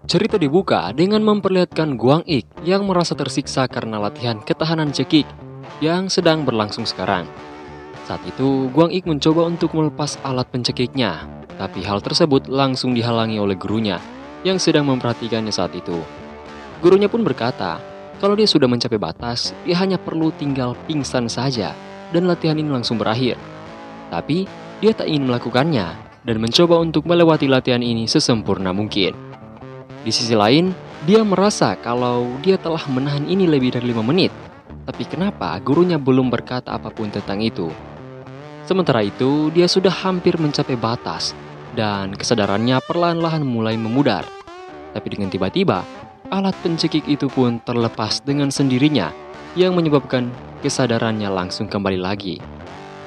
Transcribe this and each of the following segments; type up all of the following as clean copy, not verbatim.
Cerita dibuka dengan memperlihatkan Guang Ik yang merasa tersiksa karena latihan ketahanan cekik yang sedang berlangsung sekarang. Saat itu, Guang Ik mencoba untuk melepas alat pencekiknya, tapi hal tersebut langsung dihalangi oleh gurunya yang sedang memperhatikannya saat itu. Gurunya pun berkata, kalau dia sudah mencapai batas, dia hanya perlu tinggal pingsan saja dan latihan ini langsung berakhir. Tapi, dia tak ingin melakukannya dan mencoba untuk melewati latihan ini sesempurna mungkin. Di sisi lain, dia merasa kalau dia telah menahan ini lebih dari 5 menit. Tapi kenapa gurunya belum berkata apapun tentang itu? Sementara itu, dia sudah hampir mencapai batas dan kesadarannya perlahan-lahan mulai memudar. Tapi dengan tiba-tiba, alat pencekik itu pun terlepas dengan sendirinya yang menyebabkan kesadarannya langsung kembali lagi.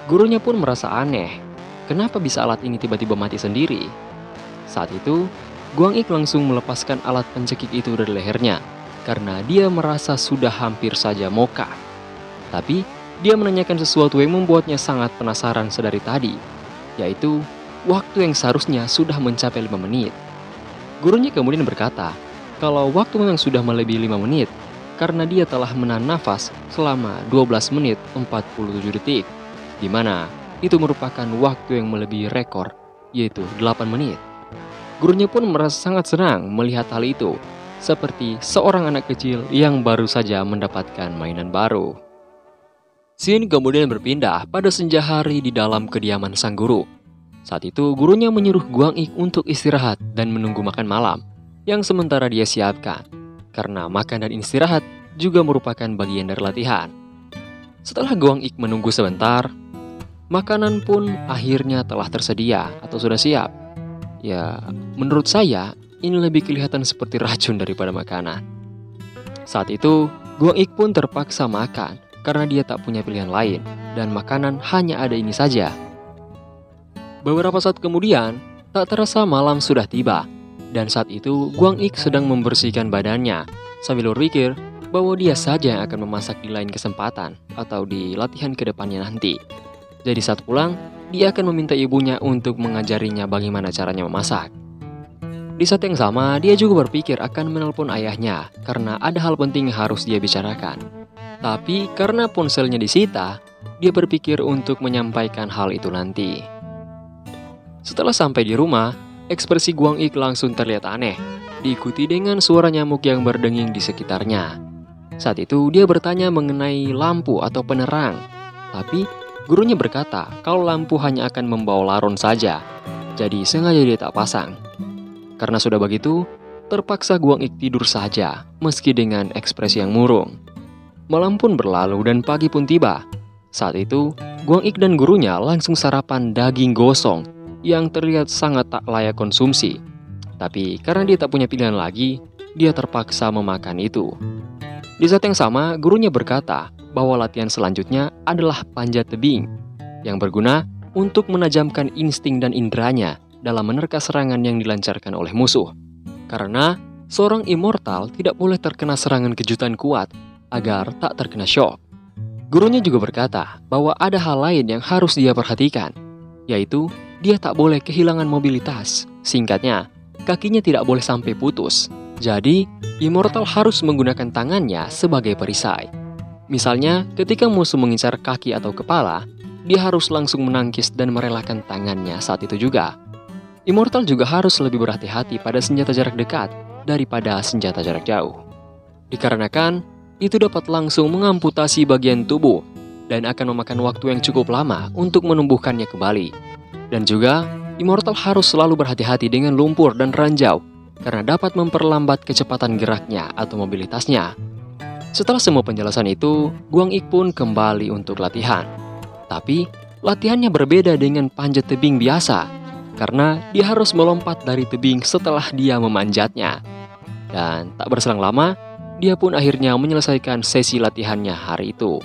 Gurunya pun merasa aneh, kenapa bisa alat ini tiba-tiba mati sendiri? Saat itu, Guang Ik langsung melepaskan alat pencekik itu dari lehernya karena dia merasa sudah hampir saja moka. Tapi, dia menanyakan sesuatu yang membuatnya sangat penasaran sedari tadi, yaitu waktu yang seharusnya sudah mencapai 5 menit. Gurunya kemudian berkata, kalau waktu memang sudah melebihi 5 menit, karena dia telah menahan nafas selama 12 menit 47 detik, di mana itu merupakan waktu yang melebihi rekor, yaitu 8 menit. Gurunya pun merasa sangat senang melihat hal itu, seperti seorang anak kecil yang baru saja mendapatkan mainan baru. Scene kemudian berpindah pada senja hari di dalam kediaman sang guru. Saat itu, gurunya menyuruh Guang Ik untuk istirahat dan menunggu makan malam, yang sementara dia siapkan, karena makan dan istirahat juga merupakan bagian dari latihan. Setelah Guang Ik menunggu sebentar, makanan pun akhirnya telah tersedia atau sudah siap. Ya, menurut saya, ini lebih kelihatan seperti racun daripada makanan. Saat itu, Guang Ik pun terpaksa makan karena dia tak punya pilihan lain, dan makanan hanya ada ini saja. Beberapa saat kemudian, tak terasa malam sudah tiba, dan saat itu Guang Ik sedang membersihkan badannya, sambil berpikir bahwa dia saja yang akan memasak di lain kesempatan atau di latihan ke depannya nanti. Jadi saat pulang, dia akan meminta ibunya untuk mengajarinya bagaimana caranya memasak. Di saat yang sama, dia juga berpikir akan menelpon ayahnya karena ada hal penting yang harus dia bicarakan. Tapi karena ponselnya disita, dia berpikir untuk menyampaikan hal itu nanti. Setelah sampai di rumah, ekspresi Guang Ik langsung terlihat aneh, diikuti dengan suara nyamuk yang berdenging di sekitarnya. Saat itu, dia bertanya mengenai lampu atau penerang, tapi gurunya berkata kalau lampu hanya akan membawa laron saja, jadi sengaja dia tak pasang. Karena sudah begitu, terpaksa Guang Ik tidur saja, meski dengan ekspresi yang murung. Malam pun berlalu dan pagi pun tiba. Saat itu, Guang Ik dan gurunya langsung sarapan daging gosong yang terlihat sangat tak layak konsumsi. Tapi karena dia tak punya pilihan lagi, dia terpaksa memakan itu. Di saat yang sama, gurunya berkata bahwa latihan selanjutnya adalah panjat tebing yang berguna untuk menajamkan insting dan inderanya dalam menerka serangan yang dilancarkan oleh musuh. Karena seorang immortal tidak boleh terkena serangan kejutan kuat agar tak terkena shock. Gurunya juga berkata bahwa ada hal lain yang harus dia perhatikan, yaitu dia tak boleh kehilangan mobilitas. Singkatnya, kakinya tidak boleh sampai putus. Jadi, immortal harus menggunakan tangannya sebagai perisai. Misalnya, ketika musuh mengincar kaki atau kepala, dia harus langsung menangkis dan merelakan tangannya saat itu juga. Immortal juga harus lebih berhati-hati pada senjata jarak dekat daripada senjata jarak jauh. Dikarenakan, itu dapat langsung mengamputasi bagian tubuh dan akan memakan waktu yang cukup lama untuk menumbuhkannya kembali. Dan juga, immortal harus selalu berhati-hati dengan lumpur dan ranjau karena dapat memperlambat kecepatan geraknya atau mobilitasnya. Setelah semua penjelasan itu, Guang Ik pun kembali untuk latihan. Tapi, latihannya berbeda dengan panjat tebing biasa, karena dia harus melompat dari tebing setelah dia memanjatnya. Dan tak berselang lama, dia pun akhirnya menyelesaikan sesi latihannya hari itu.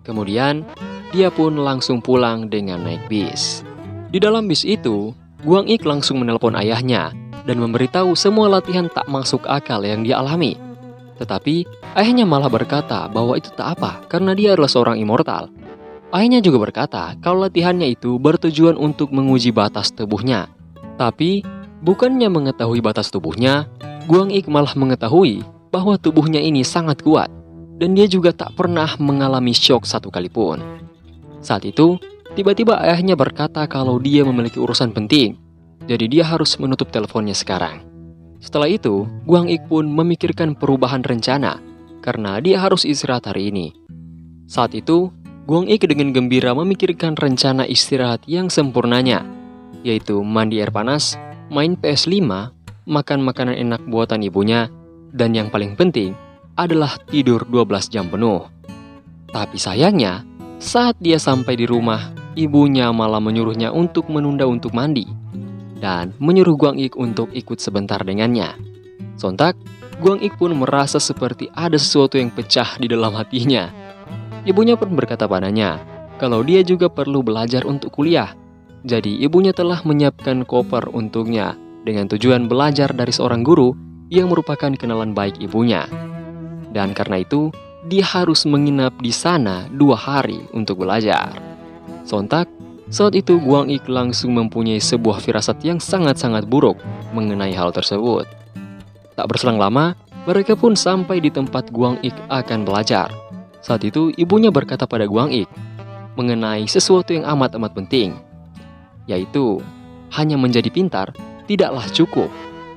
Kemudian, dia pun langsung pulang dengan naik bis. Di dalam bis itu, Guang Ik langsung menelpon ayahnya dan memberitahu semua latihan tak masuk akal yang dia alami. Tetapi, ayahnya malah berkata bahwa itu tak apa karena dia adalah seorang immortal. Ayahnya juga berkata kalau latihannya itu bertujuan untuk menguji batas tubuhnya. Tapi, bukannya mengetahui batas tubuhnya, Guang Ik malah mengetahui bahwa tubuhnya ini sangat kuat dan dia juga tak pernah mengalami syok satu kali pun. Saat itu, tiba-tiba ayahnya berkata kalau dia memiliki urusan penting, jadi dia harus menutup teleponnya sekarang. Setelah itu, Guang Ik pun memikirkan perubahan rencana karena dia harus istirahat hari ini. Saat itu, Guang Ik dengan gembira memikirkan rencana istirahat yang sempurnanya, yaitu mandi air panas, main PS5, makan makanan enak buatan ibunya, dan yang paling penting adalah tidur 12 jam penuh. Tapi sayangnya, saat dia sampai di rumah, ibunya malah menyuruhnya untuk menunda untuk mandi dan menyuruh Guang Ik untuk ikut sebentar dengannya. Sontak, Guang Ik pun merasa seperti ada sesuatu yang pecah di dalam hatinya. Ibunya pun berkata padanya kalau dia juga perlu belajar untuk kuliah. Jadi ibunya telah menyiapkan koper untuknya dengan tujuan belajar dari seorang guru yang merupakan kenalan baik ibunya. Dan karena itu, dia harus menginap di sana 2 hari untuk belajar. Sontak, saat itu Guang Ik langsung mempunyai sebuah firasat yang sangat-sangat buruk mengenai hal tersebut. Tak berselang lama, mereka pun sampai di tempat Guang Ik akan belajar. Saat itu, ibunya berkata pada Guang Ik mengenai sesuatu yang amat-amat penting, yaitu hanya menjadi pintar tidaklah cukup.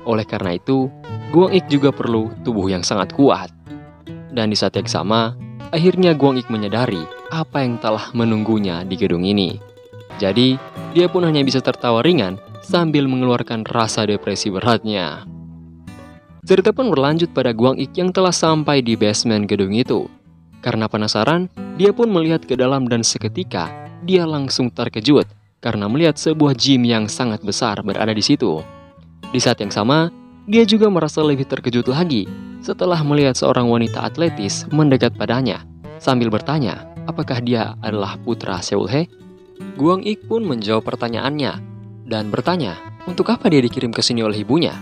Oleh karena itu, Guang Ik juga perlu tubuh yang sangat kuat. Dan di saat yang sama, akhirnya Guang Ik menyadari apa yang telah menunggunya di gedung ini. Jadi, dia pun hanya bisa tertawa ringan sambil mengeluarkan rasa depresi beratnya. Cerita pun berlanjut pada Guang Ik yang telah sampai di basement gedung itu. Karena penasaran, dia pun melihat ke dalam dan seketika dia langsung terkejut karena melihat sebuah gym yang sangat besar berada di situ. Di saat yang sama, dia juga merasa lebih terkejut lagi setelah melihat seorang wanita atletis mendekat padanya sambil bertanya apakah dia adalah putra Seul He. Guang Ik pun menjawab pertanyaannya dan bertanya untuk apa dia dikirim ke sini oleh ibunya.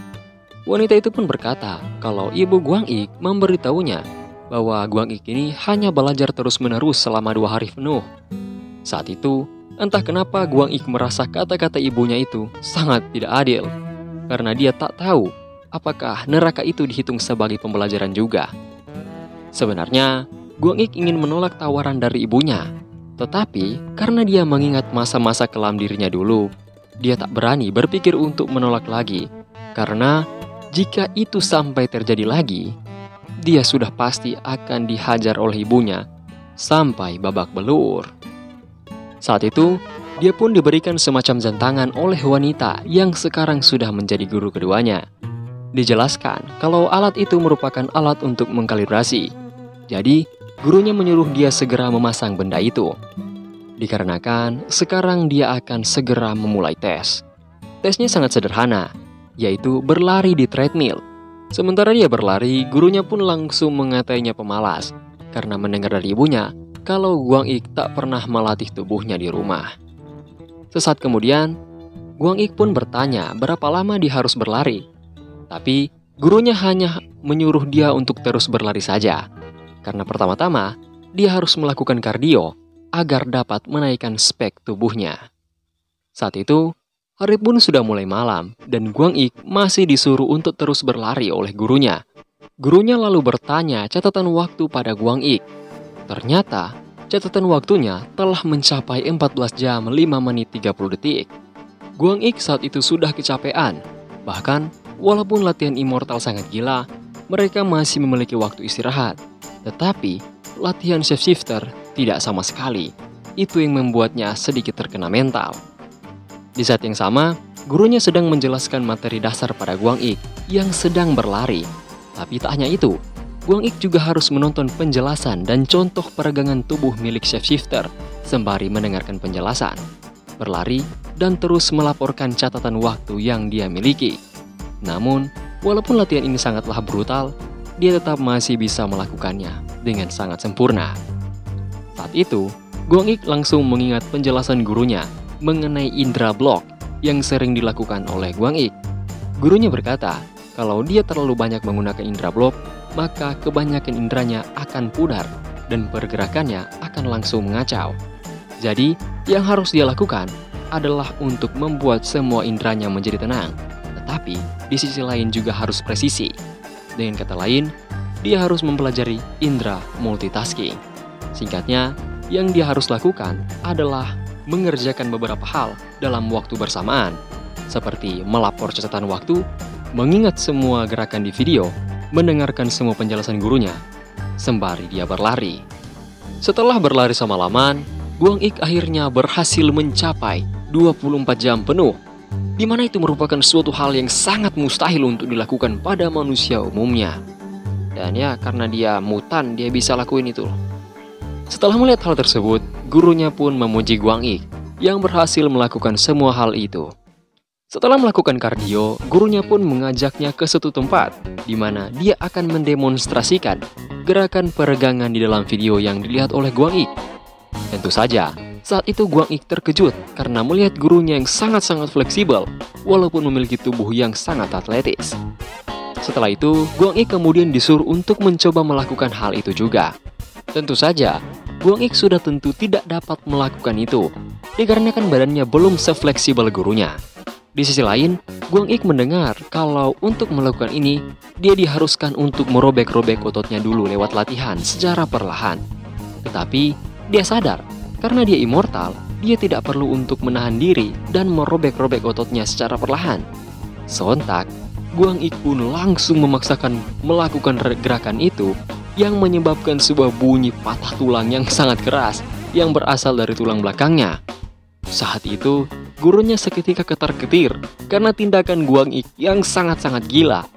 Wanita itu pun berkata kalau ibu Guang Ik memberitahunya bahwa Guang Ik ini hanya belajar terus-menerus selama 2 hari penuh. Saat itu, entah kenapa Guang Ik merasa kata-kata ibunya itu sangat tidak adil, karena dia tak tahu apakah neraka itu dihitung sebagai pembelajaran juga. Sebenarnya, Guang Ik ingin menolak tawaran dari ibunya, tetapi karena dia mengingat masa-masa kelam dirinya dulu, dia tak berani berpikir untuk menolak lagi, karena jika itu sampai terjadi lagi, dia sudah pasti akan dihajar oleh ibunya sampai babak belur. Saat itu, dia pun diberikan semacam jam tangan oleh wanita yang sekarang sudah menjadi guru keduanya. Dijelaskan kalau alat itu merupakan alat untuk mengkalibrasi. Jadi, gurunya menyuruh dia segera memasang benda itu. Dikarenakan sekarang dia akan segera memulai tes. Tesnya sangat sederhana, yaitu berlari di treadmill. Sementara dia berlari, gurunya pun langsung mengatainya pemalas karena mendengar dari ibunya kalau Guang Ik tak pernah melatih tubuhnya di rumah. Sesaat kemudian, Guang Ik pun bertanya berapa lama dia harus berlari. Tapi, gurunya hanya menyuruh dia untuk terus berlari saja. Karena pertama-tama, dia harus melakukan kardio agar dapat menaikkan spek tubuhnya. Saat itu, hari pun sudah mulai malam dan Guang Ik masih disuruh untuk terus berlari oleh gurunya. Gurunya lalu bertanya catatan waktu pada Guang Ik. Ternyata, catatan waktunya telah mencapai 14 jam 5 menit 30 detik. Guang Ik saat itu sudah kecapean. Bahkan, walaupun latihan immortal sangat gila, mereka masih memiliki waktu istirahat. Tetapi, latihan shapeshifter tidak sama sekali. Itu yang membuatnya sedikit terkena mental. Di saat yang sama, gurunya sedang menjelaskan materi dasar pada Guang Ik yang sedang berlari. Tapi tak hanya itu, Guang Ik juga harus menonton penjelasan dan contoh peregangan tubuh milik shapeshifter sembari mendengarkan penjelasan, berlari, dan terus melaporkan catatan waktu yang dia miliki. Namun, walaupun latihan ini sangatlah brutal, dia tetap masih bisa melakukannya dengan sangat sempurna. Saat itu, Guang Ik langsung mengingat penjelasan gurunya mengenai indra block yang sering dilakukan oleh Guang Ik. Gurunya berkata, kalau dia terlalu banyak menggunakan indra block, maka kebanyakan indranya akan pudar dan pergerakannya akan langsung mengacau. Jadi, yang harus dia lakukan adalah untuk membuat semua indranya menjadi tenang, tetapi di sisi lain juga harus presisi. Dengan kata lain, dia harus mempelajari indera multitasking. Singkatnya, yang dia harus lakukan adalah mengerjakan beberapa hal dalam waktu bersamaan, seperti melapor catatan waktu, mengingat semua gerakan di video, mendengarkan semua penjelasan gurunya, sembari dia berlari. Setelah berlari semalaman, Guang Ik akhirnya berhasil mencapai 24 jam penuh, di mana itu merupakan suatu hal yang sangat mustahil untuk dilakukan pada manusia umumnya. Dan ya, karena dia mutan, dia bisa lakuin itu. Setelah melihat hal tersebut, gurunya pun memuji Guang Ik yang berhasil melakukan semua hal itu. Setelah melakukan kardio, gurunya pun mengajaknya ke suatu tempat di mana dia akan mendemonstrasikan gerakan peregangan di dalam video yang dilihat oleh Guang Ik. Tentu saja, saat itu Guang Ik terkejut karena melihat gurunya yang sangat-sangat fleksibel walaupun memiliki tubuh yang sangat atletis. Setelah itu, Guang Ik kemudian disuruh untuk mencoba melakukan hal itu juga. Tentu saja, Guang Ik sudah tentu tidak dapat melakukan itu, dikarenakan badannya belum sefleksibel gurunya. Di sisi lain, Guang Ik mendengar kalau untuk melakukan ini, dia diharuskan untuk merobek-robek ototnya dulu lewat latihan secara perlahan. Tetapi, dia sadar, karena dia immortal, dia tidak perlu untuk menahan diri dan merobek-robek ototnya secara perlahan. Sontak, Guang Ik pun langsung memaksakan melakukan gerakan itu yang menyebabkan sebuah bunyi patah tulang yang sangat keras yang berasal dari tulang belakangnya. Saat itu, gurunya seketika ketar-ketir karena tindakan Guang Ik yang sangat-sangat gila.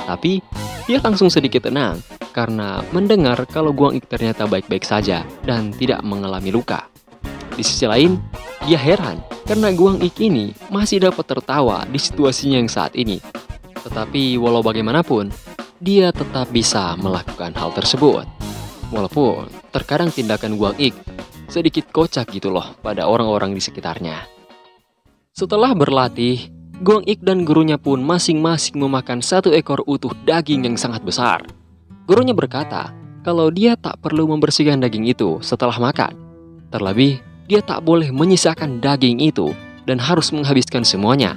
Tapi, dia langsung sedikit tenang karena mendengar kalau Guang Ik ternyata baik-baik saja dan tidak mengalami luka. Di sisi lain, dia heran karena Guang Ik ini masih dapat tertawa di situasinya yang saat ini. Tetapi walau bagaimanapun, dia tetap bisa melakukan hal tersebut. Walaupun terkadang tindakan Guang Ik sedikit kocak gitu loh pada orang-orang di sekitarnya. Setelah berlatih, Guang Ik dan gurunya pun masing-masing memakan satu ekor utuh daging yang sangat besar. Gurunya berkata kalau dia tak perlu membersihkan daging itu setelah makan. Terlebih, dia tak boleh menyisakan daging itu dan harus menghabiskan semuanya,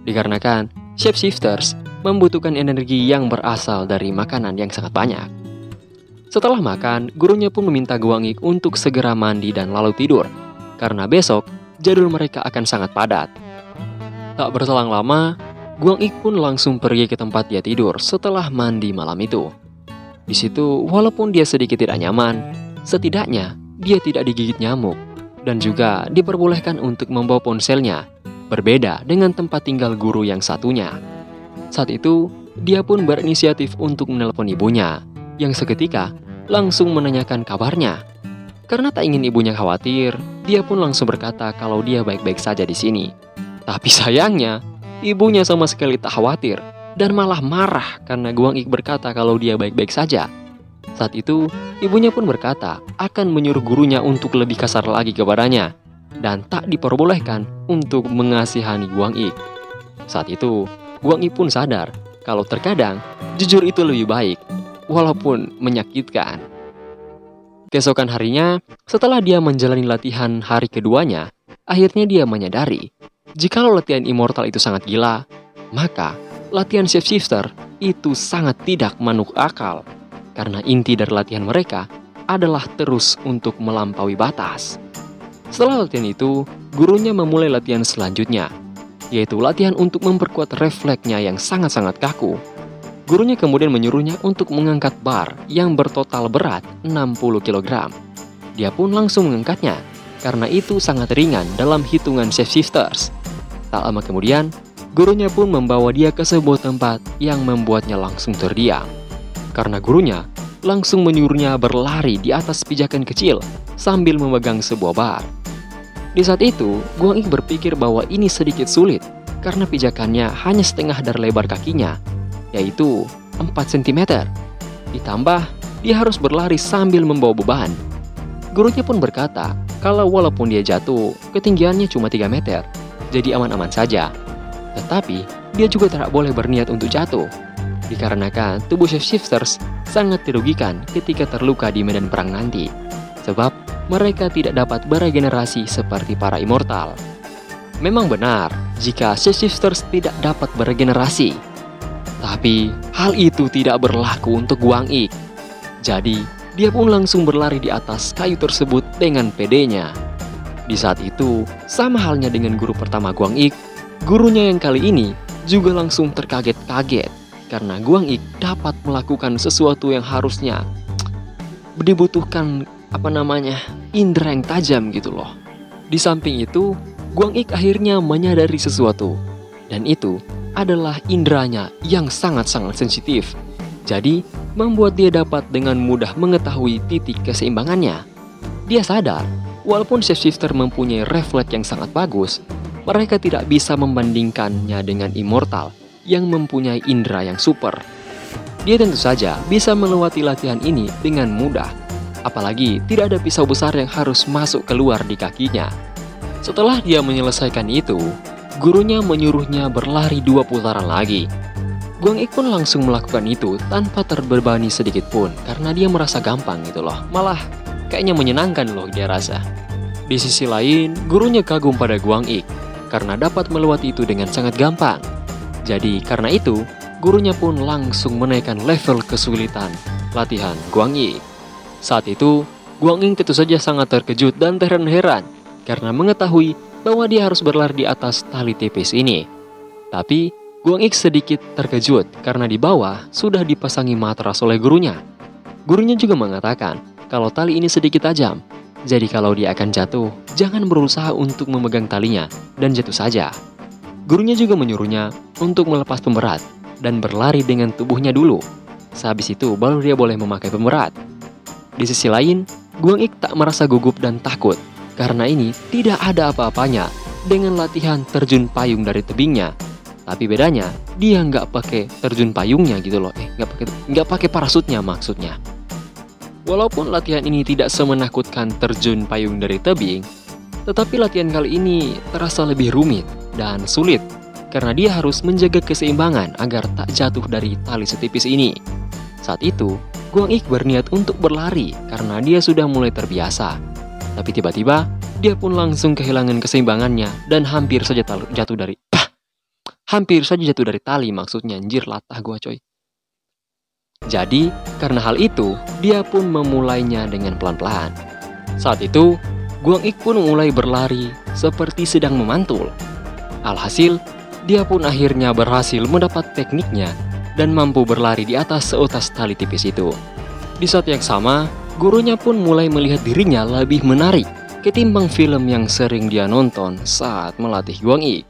dikarenakan shapeshifters membutuhkan energi yang berasal dari makanan yang sangat banyak. Setelah makan, gurunya pun meminta Guang Ik untuk segera mandi dan lalu tidur, karena besok jadwal mereka akan sangat padat. Tak berselang lama, Guang Ik pun langsung pergi ke tempat dia tidur setelah mandi malam itu. Di situ, walaupun dia sedikit tidak nyaman, setidaknya dia tidak digigit nyamuk dan juga diperbolehkan untuk membawa ponselnya, berbeda dengan tempat tinggal guru yang satunya. Saat itu, dia pun berinisiatif untuk menelpon ibunya, yang seketika langsung menanyakan kabarnya. Karena tak ingin ibunya khawatir, dia pun langsung berkata kalau dia baik-baik saja di sini. Tapi sayangnya, ibunya sama sekali tak khawatir dan malah marah karena Guang Ik berkata kalau dia baik-baik saja. Saat itu, ibunya pun berkata akan menyuruh gurunya untuk lebih kasar lagi kepadanya dan tak diperbolehkan untuk mengasihani Guang Ik. Saat itu, Guang Ik pun sadar kalau terkadang jujur itu lebih baik, walaupun menyakitkan. Keesokan harinya, setelah dia menjalani latihan hari keduanya, akhirnya dia menyadari jikalau latihan immortal itu sangat gila, maka latihan shapeshifter itu sangat tidak manuk akal, karena inti dari latihan mereka adalah terus untuk melampaui batas. Setelah latihan itu, gurunya memulai latihan selanjutnya, yaitu latihan untuk memperkuat refleksnya yang sangat-sangat kaku. Gurunya kemudian menyuruhnya untuk mengangkat bar yang bertotal berat 60 kg. Dia pun langsung mengangkatnya, karena itu sangat ringan dalam hitungan shapeshifters. Tak lama kemudian, gurunya pun membawa dia ke sebuah tempat yang membuatnya langsung terdiam. Karena gurunya langsung menyuruhnya berlari di atas pijakan kecil sambil memegang sebuah bar. Di saat itu, Guang Ik berpikir bahwa ini sedikit sulit karena pijakannya hanya setengah dari lebar kakinya, yaitu 4 cm. Ditambah, dia harus berlari sambil membawa beban. Gurunya pun berkata kalau walaupun dia jatuh, ketinggiannya cuma 3 meter, jadi aman-aman saja. Tetapi, dia juga tidak boleh berniat untuk jatuh, dikarenakan tubuh shapeshifters sangat dirugikan ketika terluka di medan perang nanti, sebab mereka tidak dapat beregenerasi seperti para immortal. Memang benar, jika shapeshifters tidak dapat beregenerasi. Tapi hal itu tidak berlaku untuk Guang Ik. Jadi dia pun langsung berlari di atas kayu tersebut dengan pedenya. Di saat itu, sama halnya dengan guru pertama Guang Ik, gurunya yang kali ini juga langsung terkaget-kaget karena Guang Ik dapat melakukan sesuatu yang harusnya dibutuhkan indera yang tajam gitu loh. Di samping itu, Guang Ik akhirnya menyadari sesuatu, dan itu adalah inderanya yang sangat-sangat sensitif. Jadi, membuat dia dapat dengan mudah mengetahui titik keseimbangannya. Dia sadar, walaupun shapeshifter mempunyai refleks yang sangat bagus, mereka tidak bisa membandingkannya dengan immortal yang mempunyai indera yang super. Dia tentu saja bisa melewati latihan ini dengan mudah, apalagi tidak ada pisau besar yang harus masuk keluar di kakinya. Setelah dia menyelesaikan itu, gurunya menyuruhnya berlari 2 putaran lagi. Guang Ik pun langsung melakukan itu tanpa terbebani sedikit pun karena dia merasa gampang gitu loh. Malah kayaknya menyenangkan loh dia rasa. Di sisi lain, gurunya kagum pada Guang Ik karena dapat melewati itu dengan sangat gampang. Jadi karena itu, gurunya pun langsung menaikkan level kesulitan latihan Guang Ik. Saat itu, Guang Ik tentu saja sangat terkejut dan terheran-heran karena mengetahui bahwa dia harus berlari di atas tali tipis ini. Tapi Guang Ik sedikit terkejut karena di bawah sudah dipasangi matras oleh gurunya. Gurunya juga mengatakan kalau tali ini sedikit tajam, jadi kalau dia akan jatuh, jangan berusaha untuk memegang talinya dan jatuh saja. Gurunya juga menyuruhnya untuk melepas pemberat dan berlari dengan tubuhnya dulu. Sehabis itu baru dia boleh memakai pemberat. Di sisi lain, Guang Ik tak merasa gugup dan takut karena ini tidak ada apa-apanya dengan latihan terjun payung dari tebingnya. Tapi bedanya, dia nggak pakai terjun payungnya gitu loh. Nggak pakai parasutnya maksudnya. Walaupun latihan ini tidak semenakutkan terjun payung dari tebing, tetapi latihan kali ini terasa lebih rumit dan sulit karena dia harus menjaga keseimbangan agar tak jatuh dari tali setipis ini. Saat itu, Guang Ik berniat untuk berlari karena dia sudah mulai terbiasa. Tapi tiba-tiba, dia pun langsung kehilangan keseimbangannya dan hampir saja jatuh dari tali maksudnya. Anjir, latah gua coy. Jadi, karena hal itu, dia pun memulainya dengan pelan-pelan. Saat itu, Guang Ik pun mulai berlari seperti sedang memantul. Alhasil, dia pun akhirnya berhasil mendapat tekniknya dan mampu berlari di atas seutas tali tipis itu. Di saat yang sama, gurunya pun mulai melihat dirinya lebih menarik ketimbang film yang sering dia nonton saat melatih Guang Ik.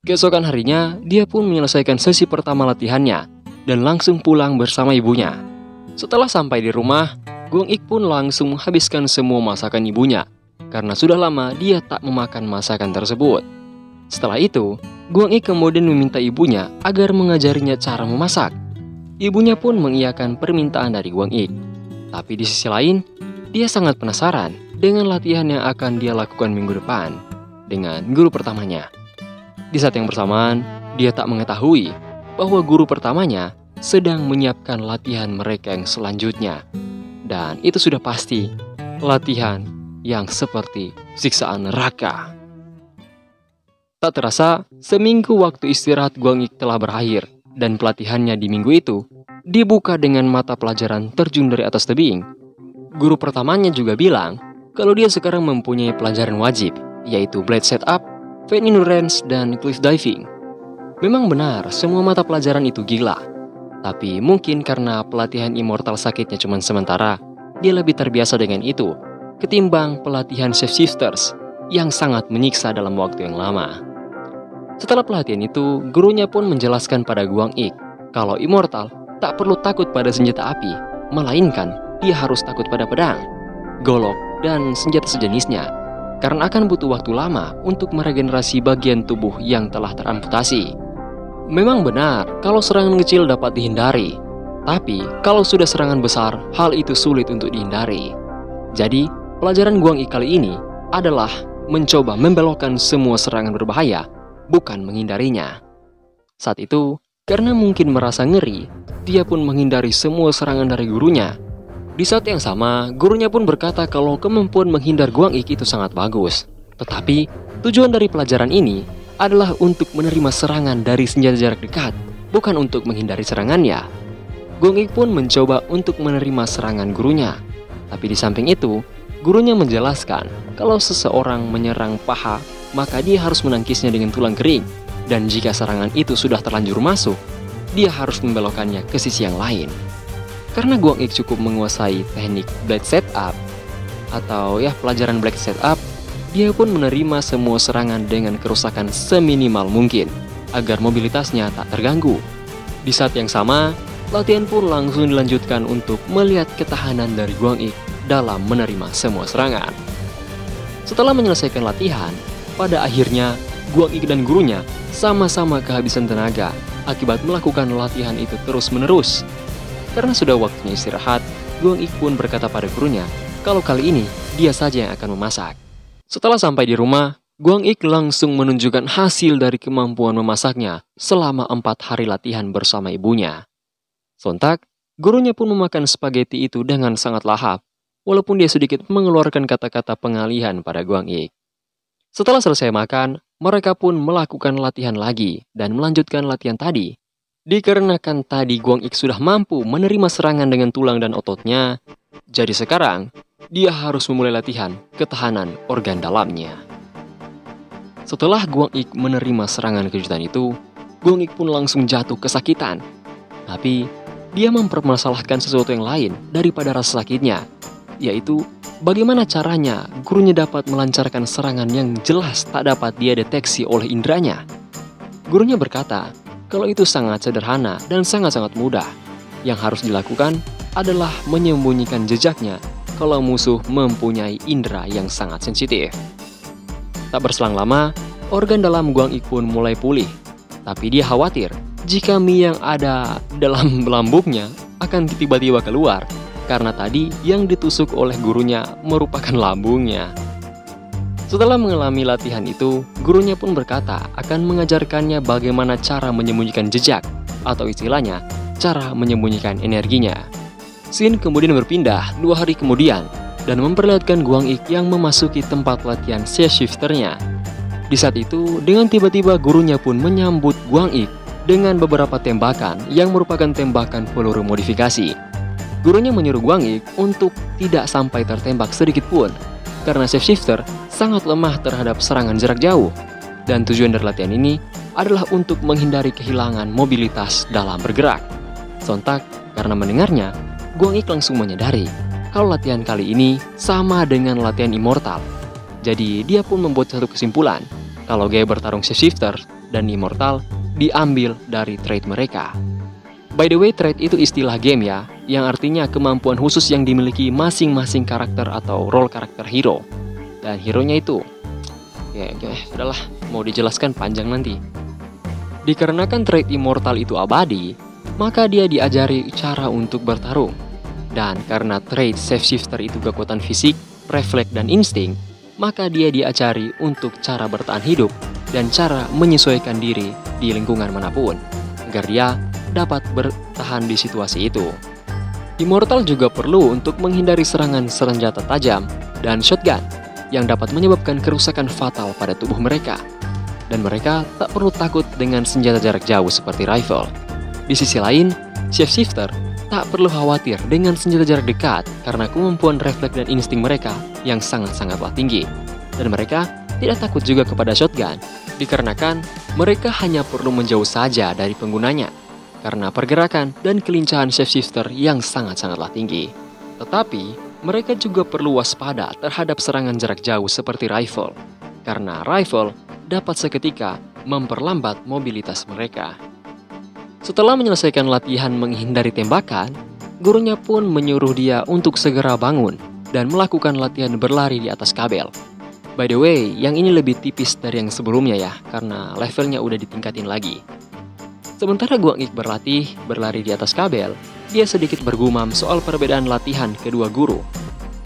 Keesokan harinya, dia pun menyelesaikan sesi pertama latihannya dan langsung pulang bersama ibunya. Setelah sampai di rumah, Guang Ik pun langsung menghabiskan semua masakan ibunya karena sudah lama dia tak memakan masakan tersebut. Setelah itu, Guang Ik kemudian meminta ibunya agar mengajarinya cara memasak. Ibunya pun mengiyakan permintaan dari Guang Ik. Tapi di sisi lain, dia sangat penasaran dengan latihan yang akan dia lakukan minggu depan dengan guru pertamanya. Di saat yang bersamaan, dia tak mengetahui bahwa guru pertamanya sedang menyiapkan latihan mereka yang selanjutnya. Dan itu sudah pasti latihan yang seperti siksaan neraka. Tak terasa, seminggu waktu istirahat Guang Ik telah berakhir dan pelatihannya di minggu itu dibuka dengan mata pelajaran terjun dari atas tebing. Guru pertamanya juga bilang kalau dia sekarang mempunyai pelajaran wajib, yaitu blade setup, feint endurance, dan cliff diving. Memang benar, semua mata pelajaran itu gila. Tapi mungkin karena pelatihan immortal sakitnya cuma sementara, dia lebih terbiasa dengan itu ketimbang pelatihan shapeshifters yang sangat menyiksa dalam waktu yang lama. Setelah pelatihan itu, gurunya pun menjelaskan pada Guang Ik kalau immortal tak perlu takut pada senjata api, melainkan dia harus takut pada pedang, golok, dan senjata sejenisnya, karena akan butuh waktu lama untuk meregenerasi bagian tubuh yang telah teramputasi. Memang benar kalau serangan kecil dapat dihindari, tapi kalau sudah serangan besar, hal itu sulit untuk dihindari. Jadi, pelajaran Guang Ik kali ini adalah mencoba membelokkan semua serangan berbahaya, bukan menghindarinya. Saat itu, karena mungkin merasa ngeri, dia pun menghindari semua serangan dari gurunya. Di saat yang sama, gurunya pun berkata kalau kemampuan menghindar Guang Ik itu sangat bagus. Tetapi, tujuan dari pelajaran ini adalah untuk menerima serangan dari senjata jarak dekat, bukan untuk menghindari serangannya. Guang Ik pun mencoba untuk menerima serangan gurunya. Tapi di samping itu, gurunya menjelaskan kalau seseorang menyerang paha, maka dia harus menangkisnya dengan tulang kering. Dan jika serangan itu sudah terlanjur masuk, dia harus membelokkannya ke sisi yang lain. Karena Guang Ik cukup menguasai teknik blade setup, atau ya pelajaran blade setup, dia pun menerima semua serangan dengan kerusakan seminimal mungkin, agar mobilitasnya tak terganggu. Di saat yang sama, latihan pun langsung dilanjutkan untuk melihat ketahanan dari Guang Ik dalam menerima semua serangan. Setelah menyelesaikan latihan, pada akhirnya Guang Ik dan gurunya sama-sama kehabisan tenaga akibat melakukan latihan itu terus-menerus. Karena sudah waktunya istirahat, Guang Ik pun berkata pada gurunya kalau kali ini dia saja yang akan memasak. Setelah sampai di rumah, Guang Ik langsung menunjukkan hasil dari kemampuan memasaknya selama 4 hari latihan bersama ibunya. Sontak, gurunya pun memakan spaghetti itu dengan sangat lahap, walaupun dia sedikit mengeluarkan kata-kata pengalihan pada Guang Ik. Setelah selesai makan, mereka pun melakukan latihan lagi dan melanjutkan latihan tadi. Dikarenakan tadi Guang Ik sudah mampu menerima serangan dengan tulang dan ototnya, jadi sekarang dia harus memulai latihan ketahanan organ dalamnya. Setelah Guang Ik menerima serangan kejutan itu, Guang Ik pun langsung jatuh kesakitan. Tapi dia mempermasalahkan sesuatu yang lain daripada rasa sakitnya, yaitu bagaimana caranya gurunya dapat melancarkan serangan yang jelas tak dapat dia deteksi oleh inderanya. Gurunya berkata kalau itu sangat sederhana dan sangat-sangat mudah. Yang harus dilakukan adalah menyembunyikan jejaknya kalau musuh mempunyai indera yang sangat sensitif. Tak berselang lama, organ dalam Guang Ik pun mulai pulih. Tapi dia khawatir jika mie yang ada dalam lambungnya akan tiba-tiba keluar, karena tadi yang ditusuk oleh gurunya merupakan lambungnya. Setelah mengalami latihan itu, gurunya pun berkata akan mengajarkannya bagaimana cara menyembunyikan jejak, atau istilahnya, cara menyembunyikan energinya. Scene kemudian berpindah 2 hari kemudian, dan memperlihatkan Guang Ik yang memasuki tempat latihan shapeshifternya. Di saat itu, dengan tiba-tiba gurunya pun menyambut Guang Ik dengan beberapa tembakan yang merupakan tembakan peluru modifikasi. Gurunya menyuruh Guang Ik untuk tidak sampai tertembak sedikit pun, karena shapeshifter sangat lemah terhadap serangan jarak jauh. Dan tujuan dari latihan ini adalah untuk menghindari kehilangan mobilitas dalam bergerak. Sontak, karena mendengarnya, Guang Ik langsung menyadari kalau latihan kali ini sama dengan latihan Immortal. Jadi dia pun membuat satu kesimpulan, kalau gaya bertarung shapeshifter dan Immortal diambil dari trait mereka. By the way, trait itu istilah game ya, yang artinya kemampuan khusus yang dimiliki masing-masing karakter atau role karakter hero. Dan hero-nya itu, sudahlah, mau dijelaskan panjang nanti. Dikarenakan trait Immortal itu abadi, maka dia diajari cara untuk bertarung. Dan karena trait shapeshifter itu kekuatan fisik, refleks, dan insting, maka dia diajari untuk cara bertahan hidup dan cara menyesuaikan diri di lingkungan manapun, agar dia dapat bertahan di situasi itu. Immortal juga perlu untuk menghindari serangan senjata tajam dan shotgun yang dapat menyebabkan kerusakan fatal pada tubuh mereka. Dan mereka tak perlu takut dengan senjata jarak jauh seperti rifle. Di sisi lain, shapeshifter tak perlu khawatir dengan senjata jarak dekat karena kemampuan refleks dan insting mereka yang sangat-sangatlah tinggi. Dan mereka tidak takut juga kepada shotgun, dikarenakan mereka hanya perlu menjauh saja dari penggunanya, karena pergerakan dan kelincahan shapeshifter yang sangat-sangatlah tinggi. Tetapi, mereka juga perlu waspada terhadap serangan jarak jauh seperti rifle, karena rifle dapat seketika memperlambat mobilitas mereka. Setelah menyelesaikan latihan menghindari tembakan, gurunya pun menyuruh dia untuk segera bangun dan melakukan latihan berlari di atas kabel. By the way, yang ini lebih tipis dari yang sebelumnya ya, karena levelnya udah ditingkatin lagi. Sementara Guang Ik berlari di atas kabel, dia sedikit bergumam soal perbedaan latihan kedua guru.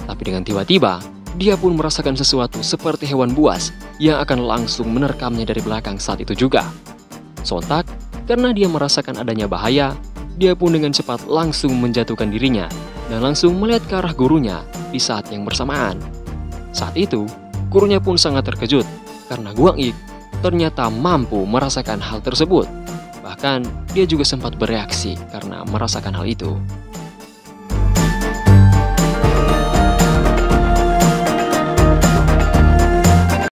Tapi dengan tiba-tiba, dia pun merasakan sesuatu seperti hewan buas yang akan langsung menerkamnya dari belakang saat itu juga. Sontak, karena dia merasakan adanya bahaya, dia pun dengan cepat langsung menjatuhkan dirinya dan langsung melihat ke arah gurunya di saat yang bersamaan. Saat itu, gurunya pun sangat terkejut karena Guang Ik ternyata mampu merasakan hal tersebut. Bahkan, dia juga sempat bereaksi karena merasakan hal itu.